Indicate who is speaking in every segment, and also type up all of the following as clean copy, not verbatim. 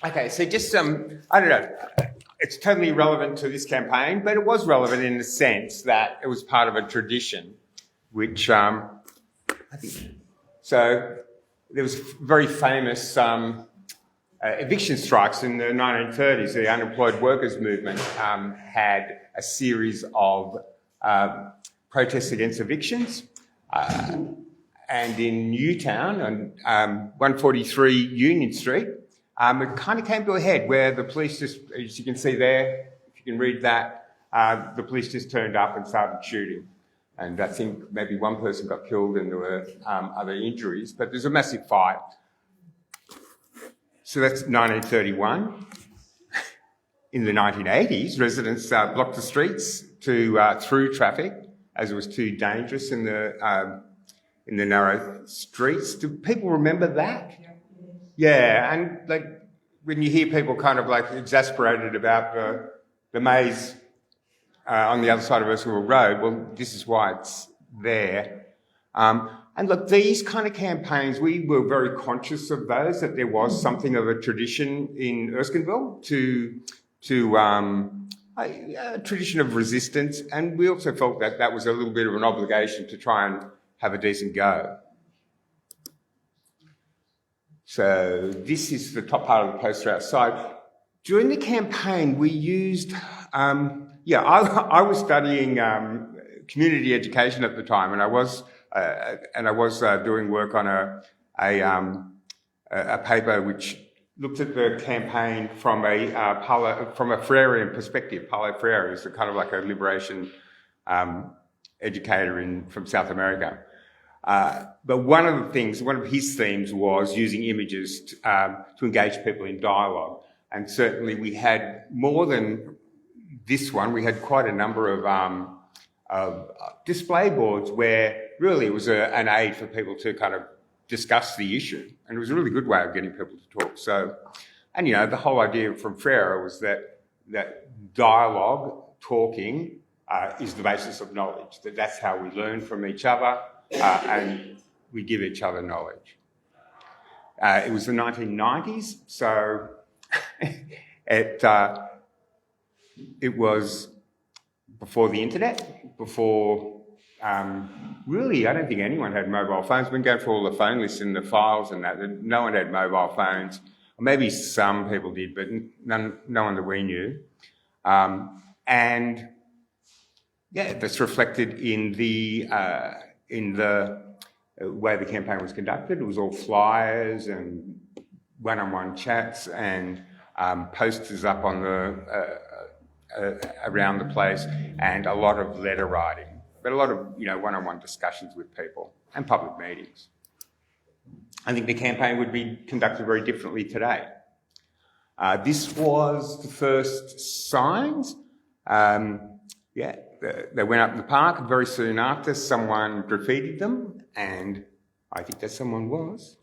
Speaker 1: Okay, so just I don't know. It's totally irrelevant to this campaign, but it was relevant in the sense that it was part of a tradition, which I think. So there was very famous eviction strikes in the 1930s. The unemployed workers movement had a series of protests against evictions. And in Newtown, on 143 Union Street, it kind of came to a head where the police just, as you can see there, if you can read that, the police just turned up and started shooting. And I think maybe one person got killed and there were other injuries, but there's a massive fight. So that's 1931. In the 1980s, residents blocked the streets through traffic as it was too dangerous in the narrow streets. Do people remember that? Yeah, and like when you hear people kind of like exasperated about the maze on the other side of Erskineville Road, well, this is why it's there. And look, these kind of campaigns, we were very conscious of those, that there was something of a tradition in Erskineville a tradition of resistance, and we also felt that that was a little bit of an obligation to try and have a decent go. So this is the top part of the poster outside. During the campaign, we used, I was studying community education at the time, and I was doing work on a paper which looked at the campaign from a Freirean perspective. Paulo Freire is kind of like a liberation educator from South America. But one of his themes was using images to engage people in dialogue. And certainly we had more than this one. We had quite a number of display boards where really it was an aid for people to kind of discuss the issue. And it was a really good way of getting people to talk. So, and the whole idea from Freire was that dialogue, talking, is the basis of knowledge. That's how we learn from each other. And we give each other knowledge. It was the 1990s, so it was before the internet, before really, I don't think anyone had mobile phones. We've been going through all the phone lists and the files and that. No one had mobile phones. Or maybe some people did, but no one that we knew. And yeah, that's reflected in the way the campaign was conducted. It was all flyers and one-on-one chats and posters up on around the place, and a lot of letter writing, but a lot of one-on-one discussions with people and public meetings. I think the campaign would be conducted very differently today. This was the first signs. They went up in the park, and very soon after, someone graffitied them, and I think that someone was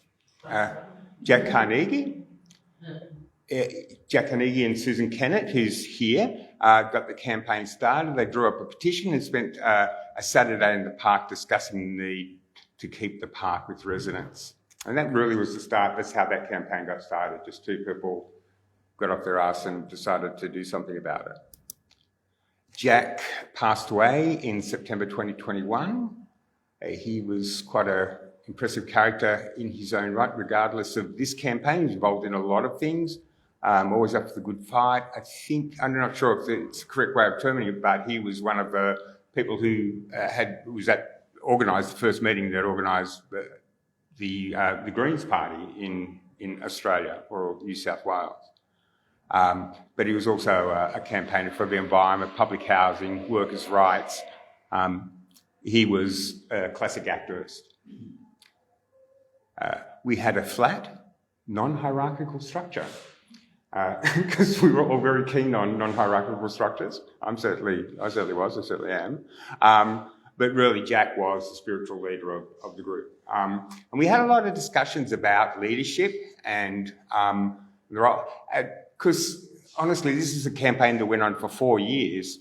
Speaker 1: Jack Carnegie. Jack Carnegie and Susan Kennett, who's here, got the campaign started. They drew up a petition and spent a Saturday in the park discussing the need to keep the park with residents. And that really was the start. That's how that campaign got started. Just two people got off their arse and decided to do something about it. Jack passed away in September 2021. He was quite an impressive character in his own right, regardless of this campaign. He was involved in a lot of things, always up for the good fight. I'm not sure if it's the correct way of terming it, but he was one of the people who organised the first meeting that organised the Greens Party in Australia or New South Wales. But he was also a campaigner for the environment, public housing, workers' rights. He was a classic activist. We had a flat, non-hierarchical structure because we were all very keen on non-hierarchical structures. I certainly am. But really, Jack was the spiritual leader of the group. And we had a lot of discussions about leadership and because honestly, this is a campaign that went on for 4 years.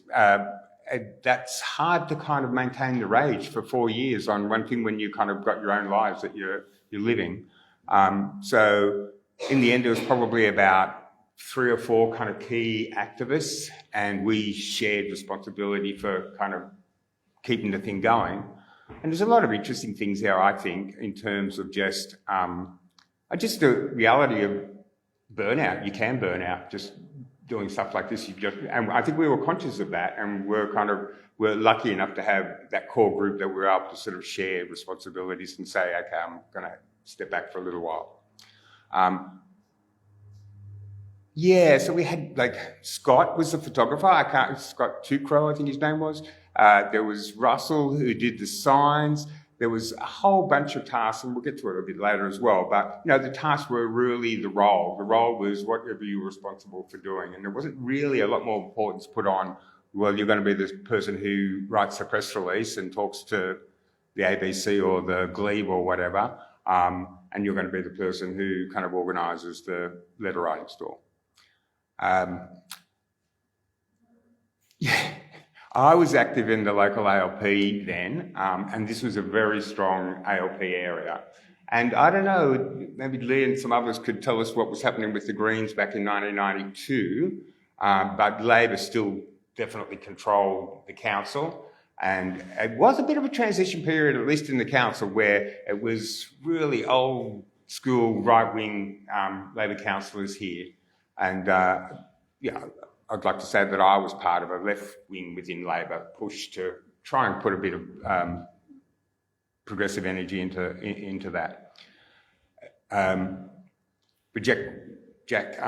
Speaker 1: That's hard to kind of maintain the rage for 4 years on one thing when you kind of got your own lives that you're living. So in the end, it was probably about 3 or 4 kind of key activists, and we shared responsibility for kind of keeping the thing going. And there's a lot of interesting things there, I think, in terms of just the reality of burnout. You can burn out just doing stuff like this. And I think we were conscious of that, and we're lucky enough to have that core group that we're able to sort of share responsibilities and say, okay, I'm going to step back for a little while. So we had, like, Scott was the photographer. Scott Tukrow, I think his name was. There was Russell, who did the signs. There was a whole bunch of tasks, and we'll get to it a bit later as well. But, the tasks were really the role. The role was whatever you were responsible for doing. And there wasn't really a lot more importance put on, well, you're going to be the person who writes the press release and talks to the ABC or the Glebe or whatever. And you're going to be the person who kind of organises the letter writing store. I was active in the local ALP then, and this was a very strong ALP area. And I don't know, maybe Lee and some others could tell us what was happening with the Greens back in 1992, but Labor still definitely controlled the council. And it was a bit of a transition period, at least in the council, where it was really old school right-wing Labor councillors here. And I'd like to say that I was part of a left wing within Labor push to try and put a bit of progressive energy into that. But Jack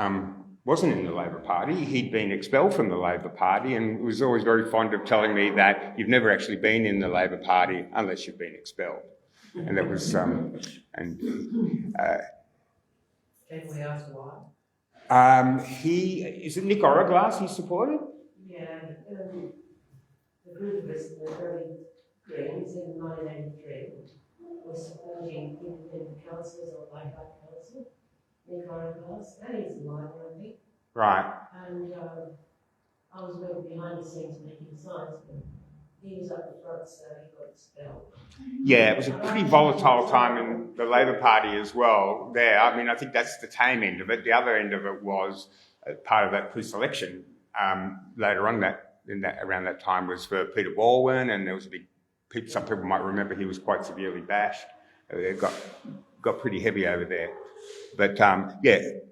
Speaker 1: wasn't in the Labor Party. He'd been expelled from the Labor Party and was always very fond of telling me that you've never actually been in the Labor Party unless you've been expelled. And that was
Speaker 2: Can we ask why?
Speaker 1: Is it Nick Oroglass he supported?
Speaker 2: Yeah, the group of us, the early Greens in 1983, was supporting independent councillors or Labor council, Nick Oroglass, and he's a Labor, I think.
Speaker 1: Right.
Speaker 2: And I was working behind the scenes making signs, but he was up the front, so he got expelled. Yeah,
Speaker 1: it was a pretty volatile time in the Labor Party as well there. I mean, I think that's the tame end of it. The other end of it was part of that pre-selection later on around that time was for Peter Baldwin, and there was some people might remember he was quite severely bashed. It got pretty heavy over there. But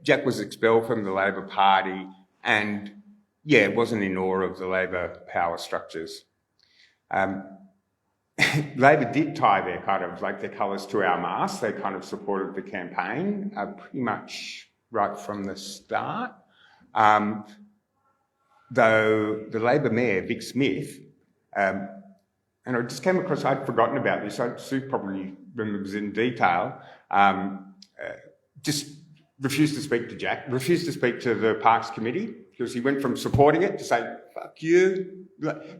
Speaker 1: Jack was expelled from the Labor Party and wasn't in awe of the Labor power structures. Labor did tie their colours to our mast. They kind of supported the campaign pretty much right from the start. Though the Labor mayor, Vic Smith, and I just came across, I'd forgotten about this, Sue probably remembers in detail, just refused to speak to Jack, refused to speak to the Parks Committee, because he went from supporting it to say, fuck you,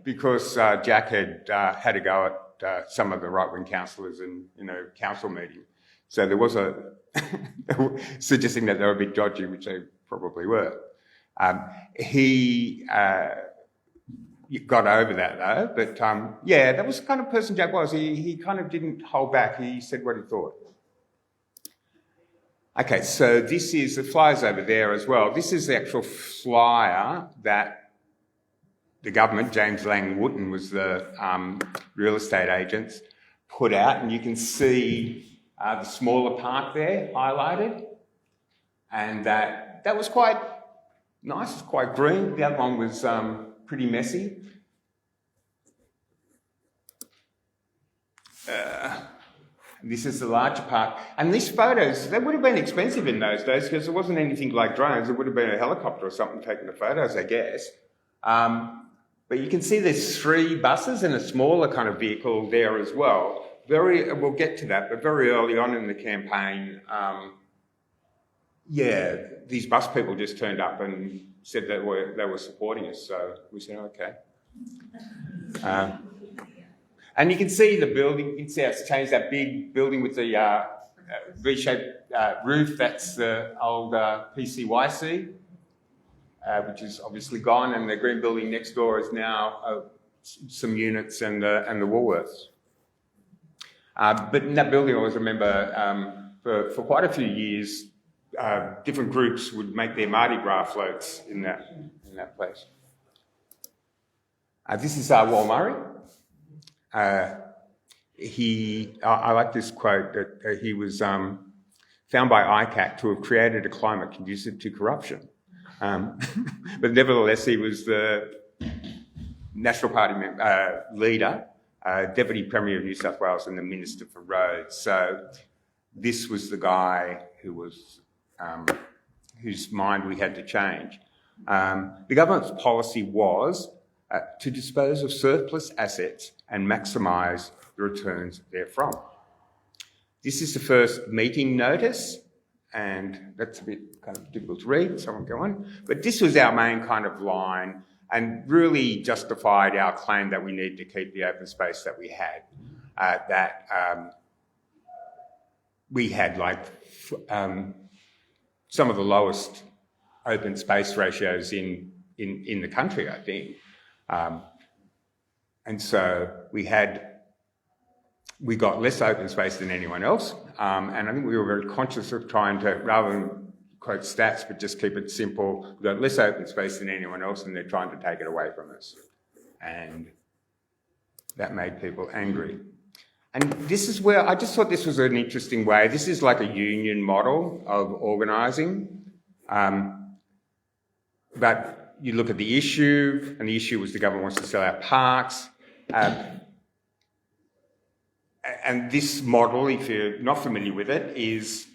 Speaker 1: because Jack had a go at some of the right-wing councillors in a council meeting. So there was suggesting that they were a bit dodgy, which they probably were. He got over that though, but that was the kind of person Jack was. He kind of didn't hold back. He said what he thought. Okay, so this is the flyers over there as well. This is the actual flyer that the government, James Lang Wooten was the real estate agents, put out, and you can see the smaller park there highlighted, and that was quite nice, it's quite green. The other one was pretty messy. This is the larger park. And these photos, they would have been expensive in those days because there wasn't anything like drones. It would have been a helicopter or something taking the photos, I guess. But you can see there's 3 buses and a smaller kind of vehicle there as well. We'll get to that, but very early on in the campaign, these bus people just turned up and said that they were supporting us. So we said, okay. And you can see the building, you can see how it's changed, that big building with the V-shaped roof. That's the old PCYC, which is obviously gone, and the green building next door is now some units and the Woolworths. But in that building, I always remember for quite a few years, different groups would make their Mardi Gras floats in that place. This is Wal Murray. I like this quote that he was found by ICAC to have created a climate conducive to corruption. But nevertheless, he was the National Party leader, Deputy Premier of New South Wales and the Minister for Roads. So this was the guy who was, whose mind we had to change. The government's policy was to dispose of surplus assets and maximise the returns therefrom. This is the first meeting notice, and that's a bit kind of difficult to read, so I won't go on. But this was our main kind of line and really justified our claim that we needed to keep the open space that we had. We had some of the lowest open space ratios in the country, I think. And so we got less open space than anyone else. And I think we were very conscious of trying to, rather than quote stats, but just keep it simple, we got less open space than anyone else and they're trying to take it away from us. And that made people angry. And this is where I just thought this was an interesting way. This is like a union model of organising. But you look at the issue, and the issue was the government wants to sell out parks. And this model, if you're not familiar with it, is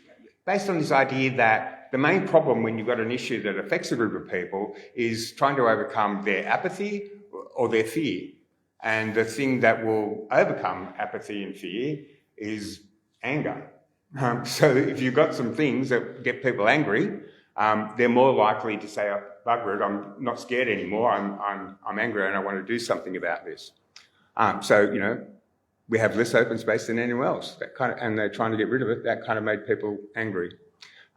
Speaker 1: based on this idea that the main problem when you've got an issue that affects a group of people is trying to overcome their apathy or their fear. And the thing that will overcome apathy and fear is anger. So if you've got some things that get people angry, they're more likely to say, oh, bugger it, I'm not scared anymore, I'm angry and I want to do something about this. So, we have less open space than anyone else, and they're trying to get rid of it. That kind of made people angry.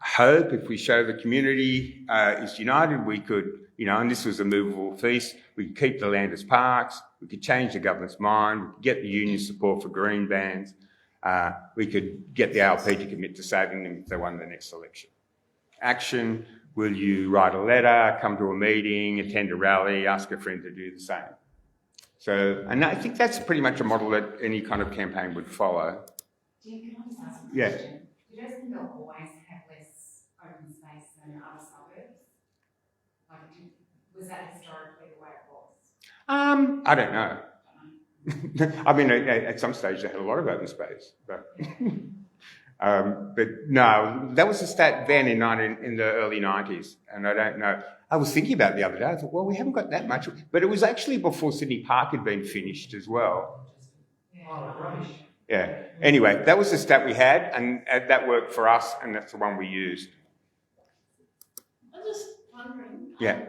Speaker 1: I hope if we show the community is united, we could, and this was a movable feast, we could keep the land as parks, we could change the government's mind, we could get the union support for green bans, we could get the ALP to commit to saving them if they won the next election. Action, will you write a letter, come to a meeting, attend a rally, ask a friend to do the same? So, and I think that's pretty much a model that any kind of campaign would follow.
Speaker 3: Can I just ask a
Speaker 1: Yeah.
Speaker 3: question? Did Erskineville always have less open space than other suburbs? Was that historically the way it was?
Speaker 1: I don't know. I mean, at some stage they had a lot of open space, but no, that was a stat then in the early 90s, and I don't know. I was thinking about it the other day. I thought, well, we haven't got that much, but it was actually before Sydney Park had been finished as well.
Speaker 3: Oh, rubbish.
Speaker 1: Yeah. Anyway, that was the stat we had, and that worked for us, and that's the one we used.
Speaker 4: I'm just wondering.
Speaker 1: Yeah.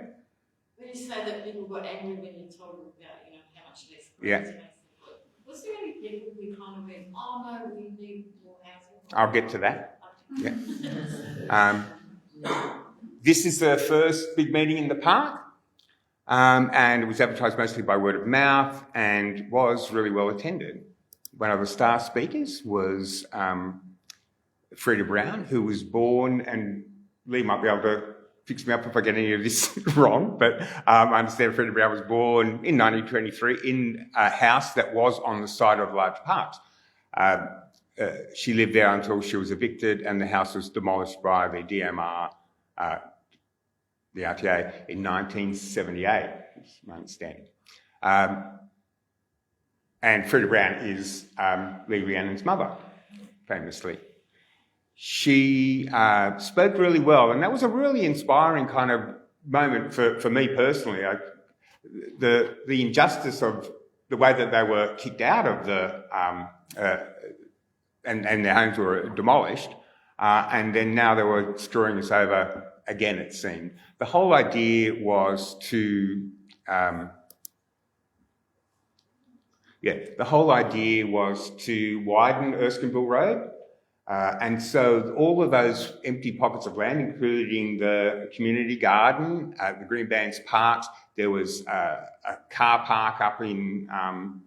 Speaker 4: When you say that people got angry when you told them about, how much less
Speaker 1: Yeah.
Speaker 4: space, was there any people who kind of went, oh no, we need more housing?
Speaker 1: I'll get to that. Yeah. This is the first big meeting in the park, and it was advertised mostly by word of mouth and was really well attended. One of the star speakers was Freda Brown, who was born, and Lee might be able to fix me up if I get any of this wrong, but I understand Freda Brown was born in 1923 in a house that was on the side of large parks. She lived there until she was evicted, and the house was demolished by the DMR, the RTA, in 1978, is my understanding. And Freda Brown is Lee Rhiannon's mother, famously. She spoke really well, and that was a really inspiring kind of moment for me personally. The injustice of the way that they were kicked out of the and their homes were demolished, and then now they were screwing us over again, it seemed. The whole idea was to widen Erskineville Road. And so all of those empty pockets of land, including the community garden, the Green Bands Parks, there was a car park up on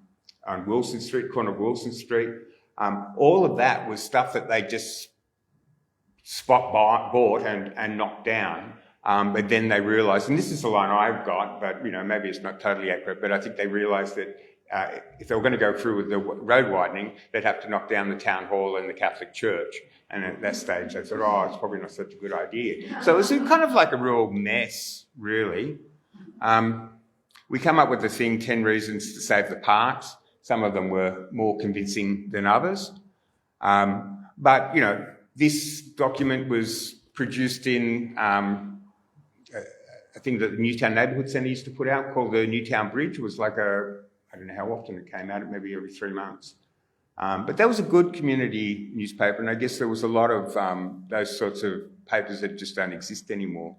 Speaker 1: Wilson Street, corner of Wilson Street. All of that was stuff that they just bought and knocked down. But then they realised, and this is the line I've got, but maybe it's not totally accurate, but I think they realised that if they were going to go through with the road widening, they'd have to knock down the town hall and the Catholic Church. And at that stage, they thought, it's probably not such a good idea. So it was kind of like a real mess, really. We come up with the thing, 10 reasons to save the parks. Some of them were more convincing than others. But, this document was produced in a thing that the Newtown Neighbourhood Centre used to put out called the Newtown Bridge. It was like I don't know how often it came out, maybe every 3 months. But that was a good community newspaper, and I guess there was a lot of those sorts of papers that just don't exist anymore.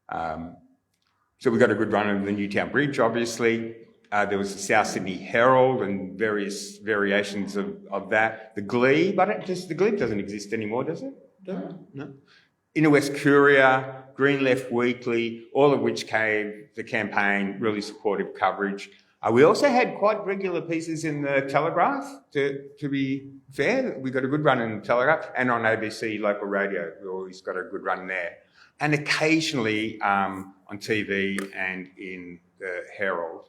Speaker 1: So we got a good run of the Newtown Bridge, obviously. There was the South Sydney Herald and various variations of that. The Glebe, the Glebe doesn't exist anymore, does it? No. Inner West Courier, Green Left Weekly, all of which gave the campaign really supportive coverage. We also had quite regular pieces in the Telegraph, to be fair. We got a good run in the Telegraph, and on ABC local radio. We always got a good run there. And occasionally on TV and in the Herald.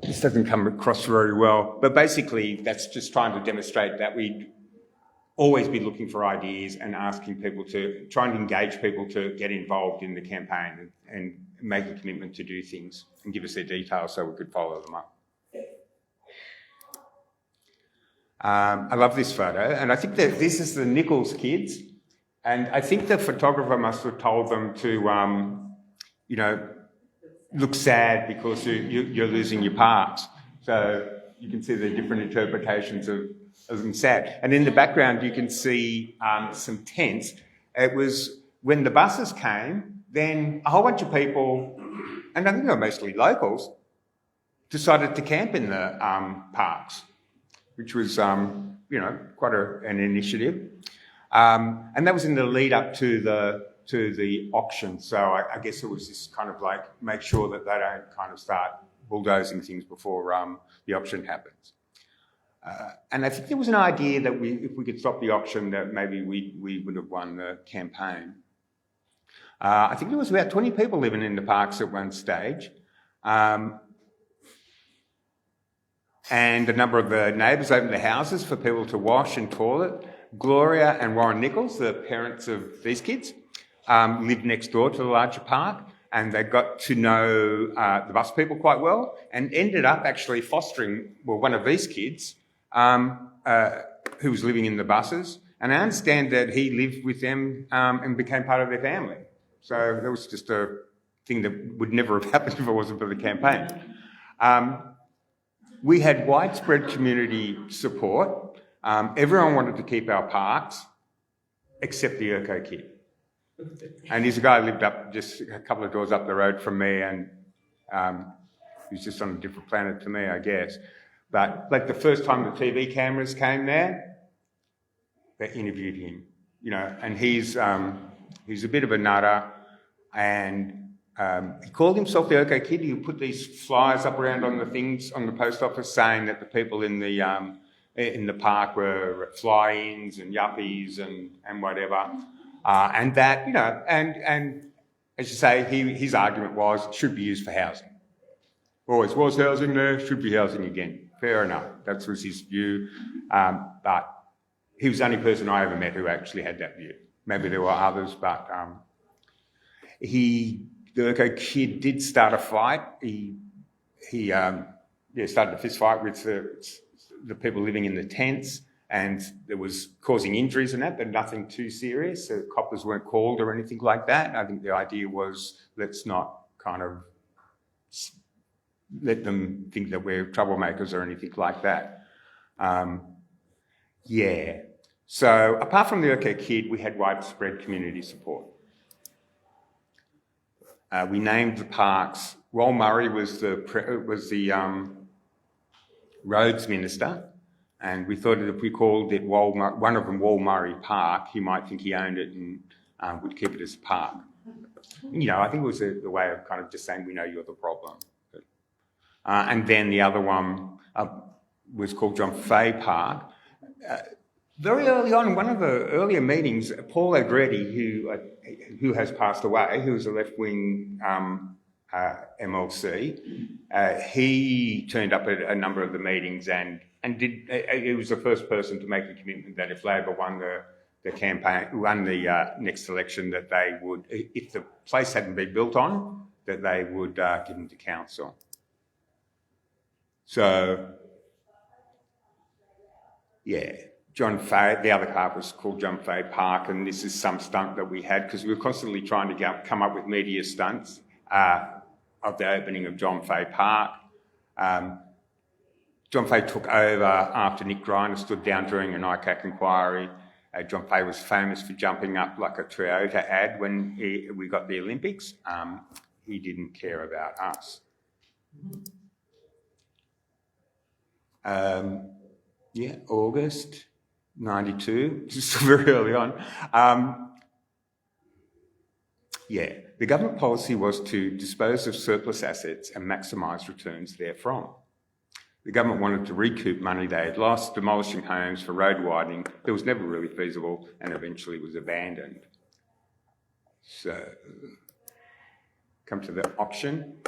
Speaker 1: This doesn't come across very well, but basically that's just trying to demonstrate that we'd always be looking for ideas and asking people to try and engage people to get involved in the campaign and make a commitment to do things and give us their details so we could follow them up. I love this photo, and I think that this is the Nichols kids, and I think the photographer must have told them to, look sad because you're losing your parks. So you can see the different interpretations of them sad. And in the background, you can see some tents. It was when the buses came, then a whole bunch of people, and I think they were mostly locals, decided to camp in the parks, which was, quite an initiative. And that was in the lead up to the auction. So I guess it was just kind of like make sure that they don't kind of start bulldozing things before the auction happens. And I think there was an idea that if we could stop the auction, that maybe we would have won the campaign. I think there was about 20 people living in the parks at one stage. And a number of the neighbours opened their houses for people to wash and toilet. Gloria and Warren Nichols, the parents of these kids, lived next door to the larger park, and they got to know the bus people quite well and ended up actually fostering, one of these kids who was living in the buses. And I understand that he lived with them and became part of their family. So that was just a thing that would never have happened if it wasn't for the campaign. We had widespread community support. Everyone wanted to keep our parks, except the Urco kid. And he's a guy who lived up just a couple of doors up the road from me, and he was just on a different planet to me, I guess. But like the first time the TV cameras came there, they interviewed him, and he's a bit of a nutter, and he called himself the Urco Kid. He put these flyers up around on the things on the post office saying that the people in the park were fly-ins and yuppies and whatever. And that, and as you say, his argument was it should be used for housing. Always was housing there, should be housing again. Fair enough. That was his view. But he was the only person I ever met who actually had that view. Maybe there were others, but the Urco Kid did start a fight. He started a fist fight with the people living in the tents, and there was causing injuries and that, but nothing too serious. So coppers weren't called or anything like that. I think the idea was let's not kind of let them think that we're troublemakers or anything like that. So apart from the Urco Kid, we had widespread community support. We named the parks. Wal Murray was the roads minister, and we thought that if we called it one of them Wal Murray Park, he might think he owned it and would keep it as a park. I think it was the way of kind of just saying, we know you're the problem. And then the other one was called John Fay Park. very early on, in one of the earlier meetings, Paul Agretti, who has passed away, who was a left-wing MLC, he turned up at a number of the meetings and did. He was the first person to make a commitment that if Labor won the campaign, won the next election, that they would, if the place hadn't been built on, that they would give him to council. So, yeah. John Fay, the other park was called John Fay Park, and this is some stunt that we had because we were constantly trying to come up with media stunts of the opening of John Fay Park. John Fay took over after Nick Griner stood down during an ICAC inquiry. John Fay was famous for jumping up like a Toyota ad when we got the Olympics. He didn't care about us. August 92, just very early on. The government policy was to dispose of surplus assets and maximise returns therefrom. The government wanted to recoup money they had lost, demolishing homes for road widening. It was never really feasible and eventually was abandoned. So, come to the auction.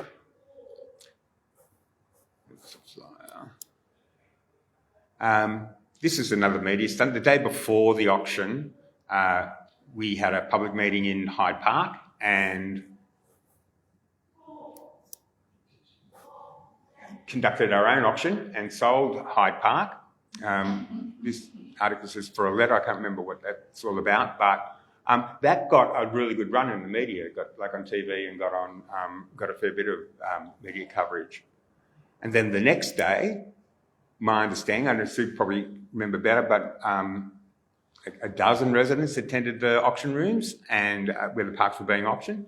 Speaker 1: This is another media stunt. The day before the auction, we had a public meeting in Hyde Park and conducted our own auction and sold Hyde Park. This article says for a letter. I can't remember what that's all about, but that got a really good run in the media. It got on TV and got a fair bit of media coverage. And then the next day, my understanding, I know Sue probably remember better, but a dozen residents attended the auction rooms and where the parks were being auctioned,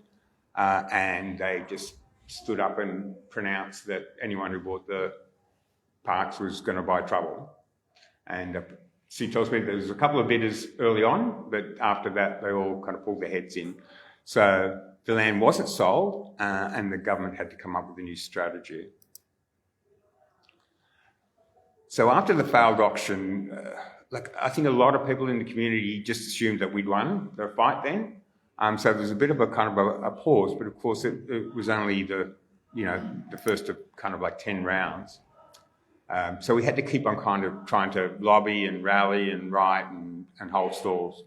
Speaker 1: and they just stood up and pronounced that anyone who bought the parks was going to buy trouble. And Sue tells me there was a couple of bidders early on, but after that they all kind of pulled their heads in. So the land wasn't sold, and the government had to come up with a new strategy. So after the failed auction, I think a lot of people in the community just assumed that we'd won the fight then. So there was a bit of a kind of a pause, but of course it was only the first of kind of like 10 rounds. So we had to keep on kind of trying to lobby and rally and write and hold stalls.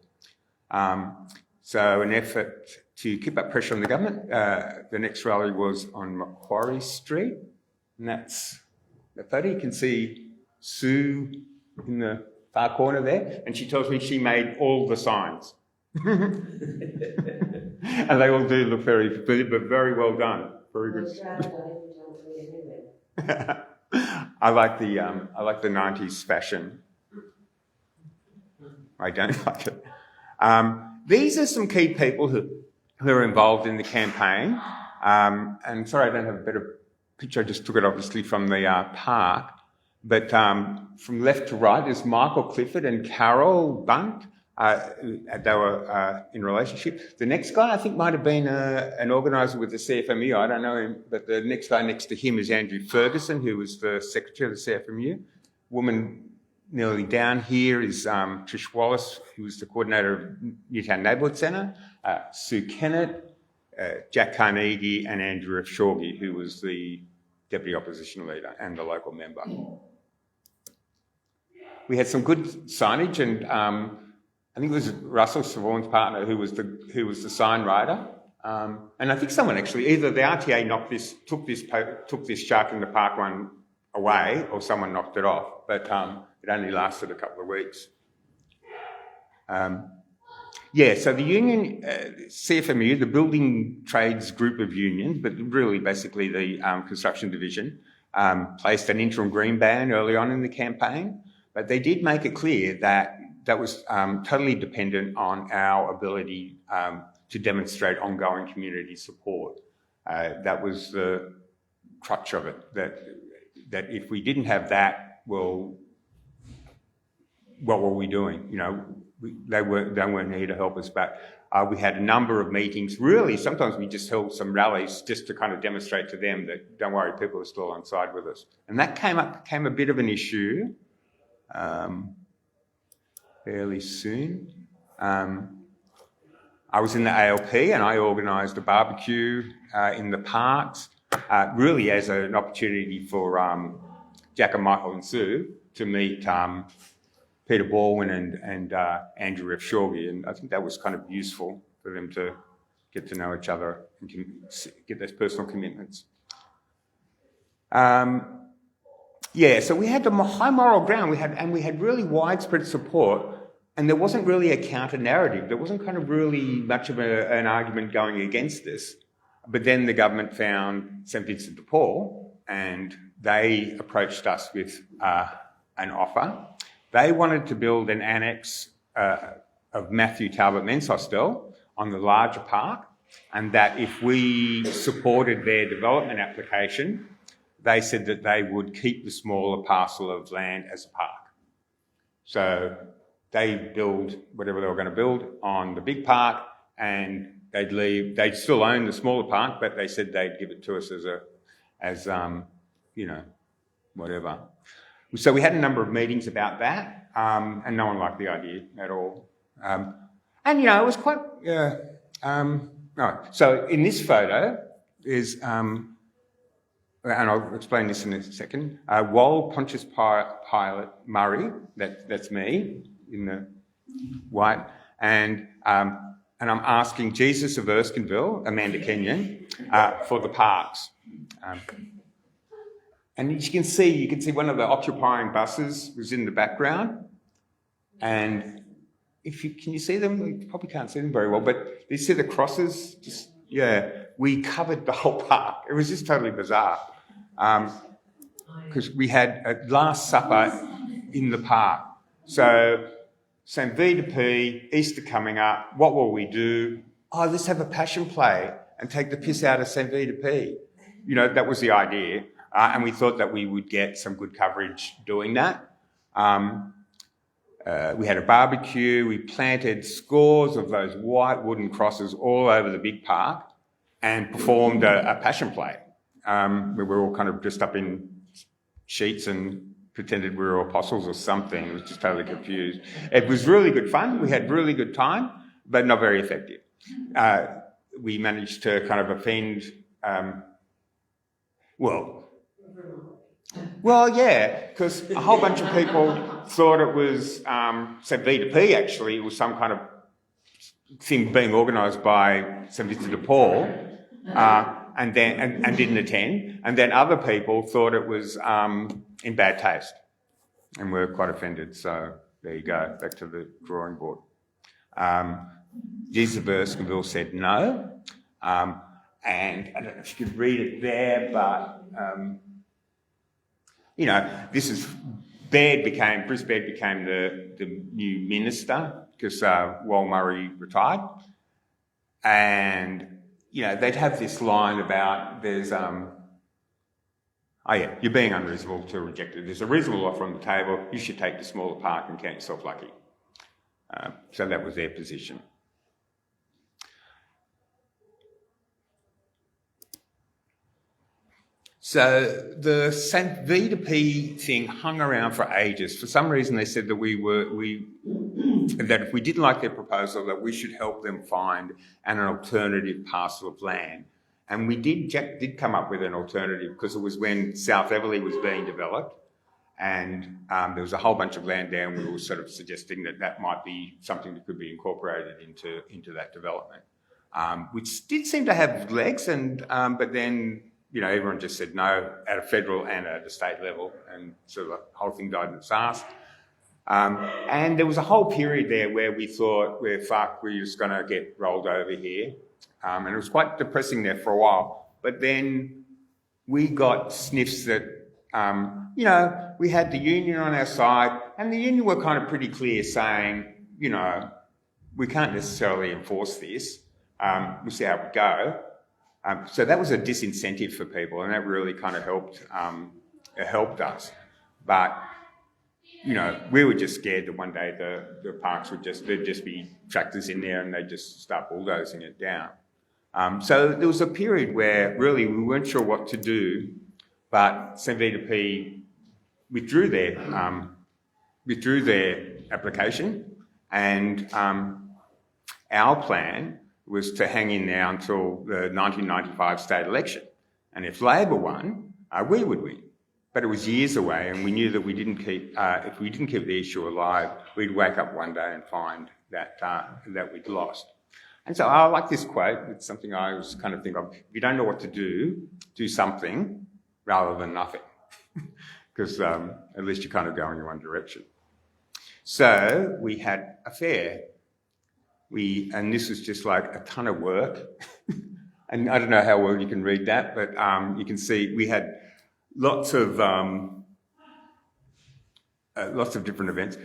Speaker 1: So an effort to keep up pressure on the government, the next rally was on Macquarie Street, and that's the photo. You can see Sue in the far corner there, and she tells me she made all the signs. And they all do look very, but very well done. Very good. I like the 90s fashion. I don't like it. These are some key people who are involved in the campaign. And sorry, I don't have a better picture. I just took it obviously from the park. But from left to right is Michael Clifford and Carol Bunt. They were in relationship. The next guy I think might have been an organiser with the CFMU. I don't know him, but the next guy next to him is Andrew Ferguson, who was the secretary of the CFMU. Woman nearly down here is Trish Wallace, who was the coordinator of Newtown Neighbourhood Centre. Sue Kennett, Jack Carnegie, and Andrew F. Shorgy, who was the deputy opposition leader and the local member. We had some good signage, and I think it was Russell Savaughn's partner who was the sign writer, and I think someone actually, either the RTA took this Shark in the Park one away, or someone knocked it off. But it only lasted a couple of weeks. So the union, CFMU, the building trades group of unions, but really basically the construction division, placed an interim green ban early on in the campaign. But they did make it clear that that was totally dependent on our ability to demonstrate ongoing community support. That was the crutch of it, that if we didn't have that, well, what were we doing? They weren't here to help us, but we had a number of meetings. Really, sometimes we just held some rallies just to kind of demonstrate to them that, don't worry, people are still on side with us. And that became a bit of an issue. fairly soon. I was in the ALP and I organised a barbecue in the parks, really as an opportunity for Jack and Michael and Sue to meet Peter Baldwin and Andrew F. Shorgy, and I think that was kind of useful for them to get to know each other and get those personal commitments. So we had the high moral ground. We had really widespread support, and there wasn't really a counter narrative. There wasn't kind of really much of an argument going against this. But then the government found St Vincent de Paul, and they approached us with an offer. They wanted to build an annex of Matthew Talbot Men's Hostel on the larger park, and that if we supported their development application, they said that they would keep the smaller parcel of land as a park. So they'd build whatever they were going to build on the big park, and they'd still own the smaller park, but they said they'd give it to us as whatever. So we had a number of meetings about that, and no one liked the idea at all. It was quite... So in this photo is, and I'll explain this in a second, Wal Pontius Pilate Murray, that's me in the white, and I'm asking Jesus of Erskineville, Amanda Kenyon, for the parks. And you can see one of the occupying buses was in the background, and can you see them? You probably can't see them very well, but you see the crosses? We covered the whole park. It was just totally bizarre. Because we had a Last Supper in the park. So St V de P, Easter coming up, what will we do? Oh, let's have a passion play and take the piss out of St V de P. That was the idea. And we thought that we would get some good coverage doing that. We had a barbecue. We planted scores of those white wooden crosses all over the big park and performed a passion play. We were all kind of dressed up in sheets and pretended we were apostles or something. It was just totally confused. It was really good fun. We had really good time, but not very effective. We managed to kind of offend, because a whole bunch of people thought it was St V de P, actually. It was some kind of thing being organised by St Vincent de Paul, and didn't attend. And then other people thought it was in bad taste and were quite offended. So there you go, back to the drawing board. Jesus of Erskineville said no. And I don't know if you could read it there, but... Bruce Baird became the new minister because Wal Murray retired. And, they'd have this line about you're being unreasonable to reject it. There's a reasonable offer on the table. You should take the smaller park and count yourself lucky. So that was their position. So the St V de P thing hung around for ages. For some reason, they said that that if we didn't like their proposal, that we should help them find an alternative parcel of land. And Jack did come up with an alternative because it was when South Everleigh was being developed, and there was a whole bunch of land there, and we were sort of suggesting that might be something that could be incorporated into that development, which did seem to have legs, but then. Everyone just said no at a federal and at a state level, and so the whole thing died in its ass. And there was a whole period there where we thought, we're just going to get rolled over here. And it was quite depressing there for a while. But then we got sniffs that, we had the union on our side, and the union were kind of pretty clear saying, we can't necessarily enforce this. We'll see how it go. So that was a disincentive for people, and that really kind of helped us. But, we were just scared that one day the parks there'd just be tractors in there and they'd just start bulldozing it down. So there was a period where really we weren't sure what to do, but St V de P withdrew their application, And our plan was to hang in there until the 1995 state election. And if Labor won, we would win. But it was years away, and we knew that we didn't keep, if we didn't keep the issue alive, we'd wake up one day and find that that we'd lost. And so I like this quote. It's something I always kind of think of. If you don't know what to do something rather than nothing, because at least you're kind of going in one direction. So we had a fair. And this was just like a ton of work. And I don't know how well you can read that, but you can see we had lots of different events.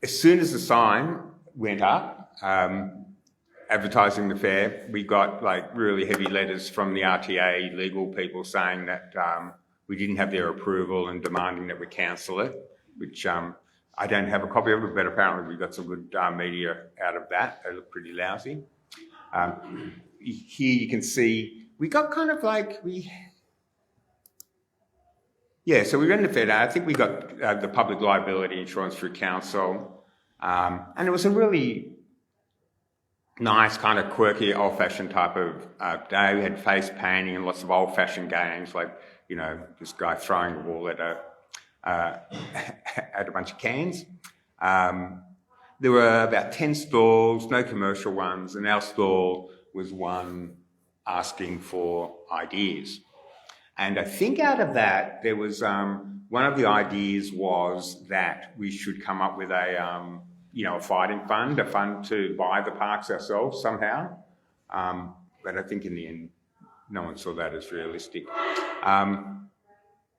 Speaker 1: As soon as the sign went up, advertising the fair, we got like really heavy letters from the RTA legal people saying that we didn't have their approval and demanding that we cancel it, which I don't have a copy of it, but apparently we got some good media out of that. They look pretty lousy. Here you can see we got kind of like so we ran the fair day. I think we got the public liability insurance through council, and it was a really nice, kind of quirky, old-fashioned type of day. We had face painting and lots of old-fashioned games, like this guy throwing the ball at a bunch of cans. There were about 10 stalls, no commercial ones, and our stall was one asking for ideas. And I think out of that, there was one of the ideas was that we should come up with a fighting fund, a fund to buy the parks ourselves somehow. But I think in the end, no one saw that as realistic.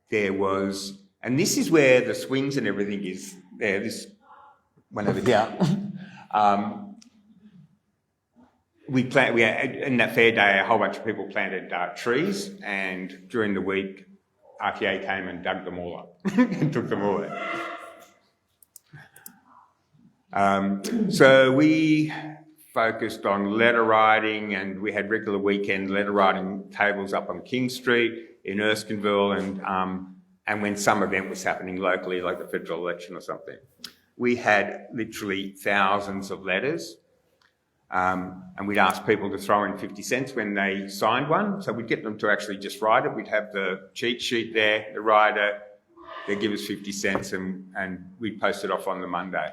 Speaker 1: There was, and this is where the swings and everything is there, this one over here. We had, in that fair day, a whole bunch of people planted trees, and during the week, RTA came and dug them all up and took them all out. So we focused on letter writing, and we had regular weekend letter writing tables up on King Street in Erskineville, and when some event was happening locally, like the federal election or something. We had literally thousands of letters. And we'd ask people to throw in 50 cents when they signed one. So we'd get them to actually just write it. We'd have the cheat sheet there, they write it, they'd give us 50 cents and we'd post it off on the Monday.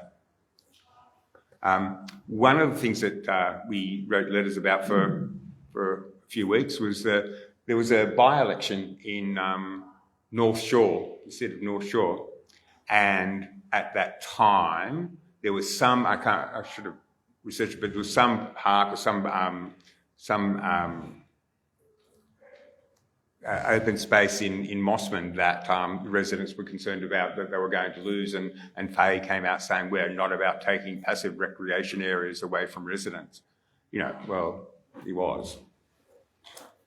Speaker 1: One of the things that we wrote letters about for a few weeks was there was a by-election in North Shore, the city of North Shore. And at that time, there was I should have research, but there was some park or some open space in Mossman that the residents were concerned about that they were going to lose, and Faye came out saying we're not about taking passive recreation areas away from residents. Well, he was.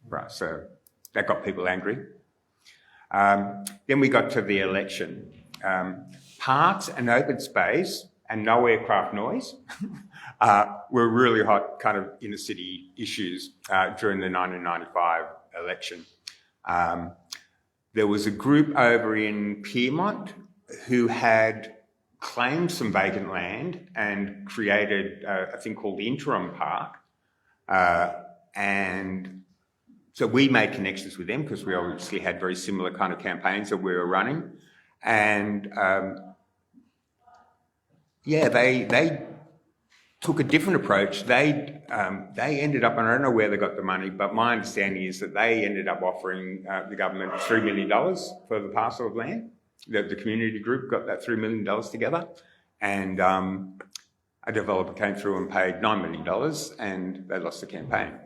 Speaker 1: Right, so that got people angry. Then we got to the election. Parks and open space and no aircraft noise were really hot kind of inner city issues during the 1995 election. There was a group over in Piermont who had claimed some vacant land and created a thing called the Interim Park. And so we made connections with them because we obviously had very similar kind of campaigns that we were running. And they took a different approach. They ended up, and I don't know where they got the money, but my understanding is that they ended up offering the government $3 million for the parcel of land. The community group got that $3 million together, and a developer came through and paid $9 million, and they lost the campaign.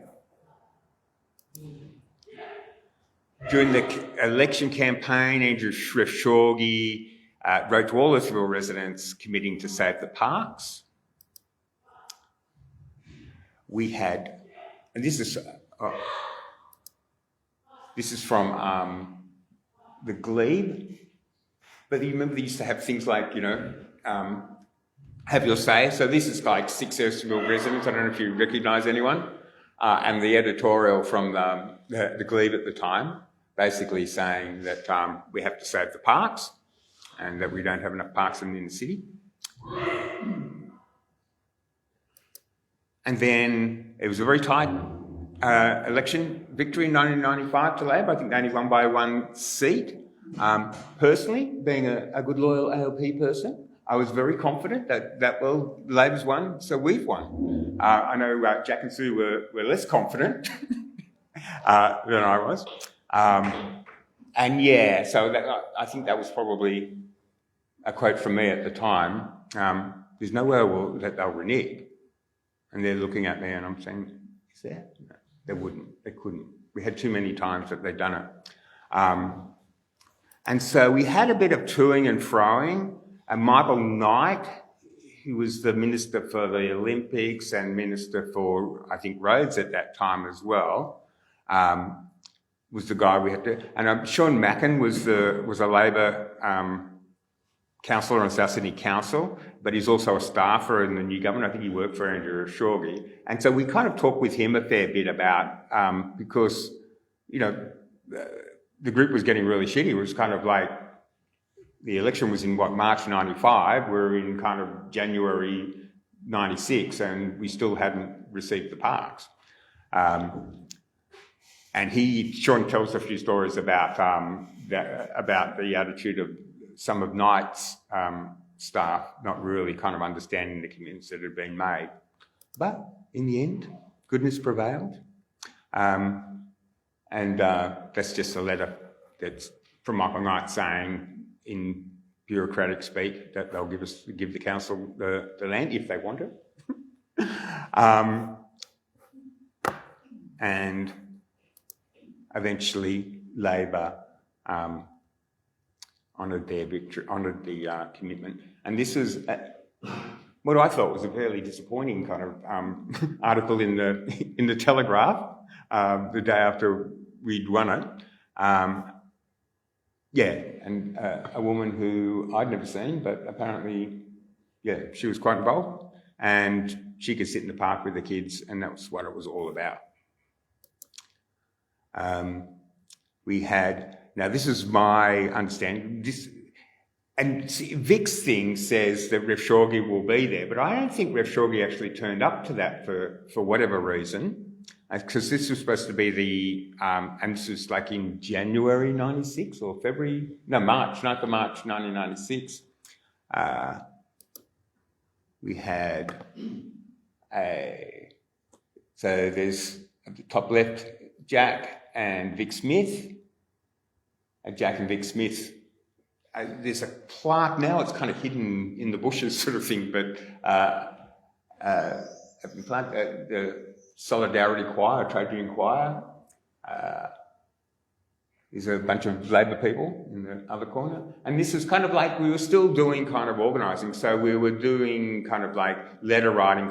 Speaker 1: During the election campaign, Andrew Shorgy wrote to all Erskineville residents committing to save the parks. We had, and this is from the Glebe, but you remember they used to have things like, have your say. So this is like 6 Erskineville residents. I don't know if you recognise anyone. And the editorial from the Glebe at the time, basically saying that we have to save the parks and that we don't have enough parks in the city. And then it was a very tight election victory in 1995 to Labor. I think they only won by 1 seat. Personally, being a good loyal ALP person, I was very confident that well, Labor's won, so we've won. I know Jack and Sue were less confident than I was. And yeah, so I think that was probably a quote from me at the time. There's no way that they'll renege. And they're looking at me and I'm saying, is there? No, they wouldn't. They couldn't. We had too many times that they'd done it. And so we had a bit of toing and froing. And Michael Knight, who was the Minister for the Olympics and Minister for, I think, roads at that time as well, was the guy we had to... And Sean Mackin was a Labor councillor on South Sydney Council, but he's also a staffer in the new government. I think he worked for Andrew Erskineville. And so we kind of talked with him a fair bit about, because, you know, the group was getting really shitty. It was kind of like, the election was in, March 95. We're in kind of January 96, and we still hadn't received the parks. And Sean tells a few stories about the attitude of some of Knight's staff not really kind of understanding the commitments that had been made. But in the end, goodness prevailed. And that's just a letter that's from Michael Knight saying in bureaucratic speak that they'll give the council the land if they want it. And eventually Labor honoured their victory, honoured the commitment. And this is what I thought was a fairly disappointing kind of article in the Telegraph the day after we'd won it. And a woman who I'd never seen, but apparently, she was quite involved, and she could sit in the park with the kids, and that was what it was all about. We had, now this is my understanding, and see, Vic's thing says that Rev Shorgy will be there, but I don't think Rev Shorgy actually turned up to that for whatever reason, because this was supposed to be and this was like in January 96 or March 1996. We had so there's at the top left, Jack and Vic Smith. Jack and Vic Smith, there's a plaque now, it's kind of hidden in the bushes sort of thing, but the Solidarity Choir, Trade Union Choir, there's a bunch of Labor people in the other corner. And this is kind of like, we were still doing kind of organising, so we were doing kind of like letter writing,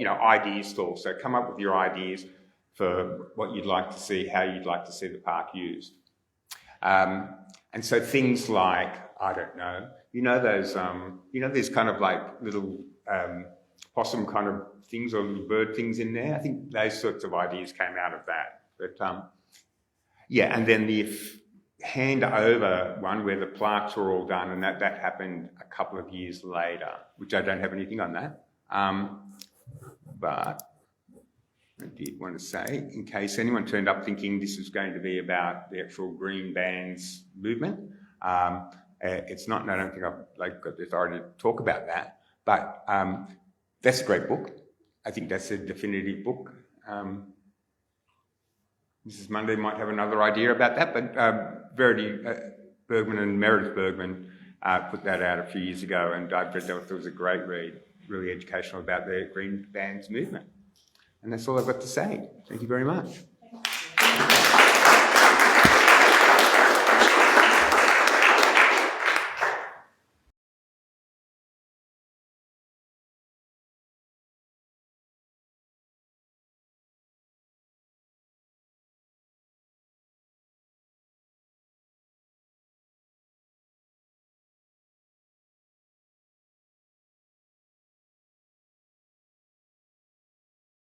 Speaker 1: idea stalls. So come up with your ideas for what you'd like to see, how you'd like to see the park used. And so things like, I don't know, those, there's kind of like little possum kind of things or little bird things in there. I think those sorts of ideas came out of that. But and then the handover one where the plaques were all done, and that happened a couple of years later, which I don't have anything on that. But I did want to say, in case anyone turned up thinking this is going to be about the actual green bands movement, it's not, and I don't think I've got the authority to talk about that, but that's a great book. I think that's a definitive book. Mrs. Munday might have another idea about that, but Verity Bergman and Meredith Bergman put that out a few years ago, and I read that. It was a great read, really educational about the Green Bands movement. And that's all I've got to say. Thank you very much.